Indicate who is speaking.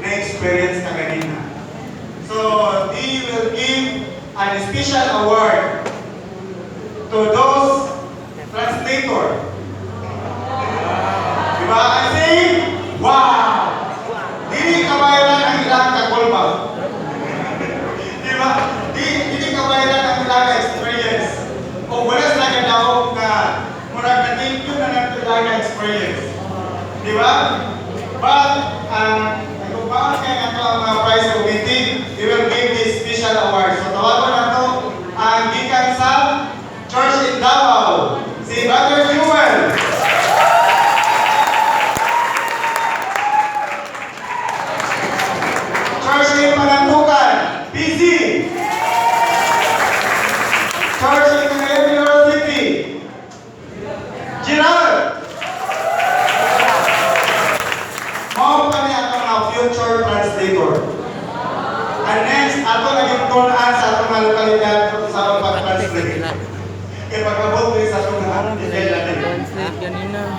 Speaker 1: na-experience ka kanina. So, they will give an special award to those translator. Diba? Kasi, wow! Dili kabayaran ang ilang kakulba. Diba? Dili kabayaran ang ilang experience. O wala sa nagadaog na murag na thank you na natin ilang experience. Diba? But, kung bakit kaya ito ang mga prize committee, we will give this special award. So, tawagan na ito ang gikan sa Church in Davao, si Brother Jewel. Church in Panantukan, BC. Church in Quezon City, Gerald. Mao kami ang mga future translator. And next, ato naging tunan sa atong mga lokalidad sa pag-translate. Kaya pagkabot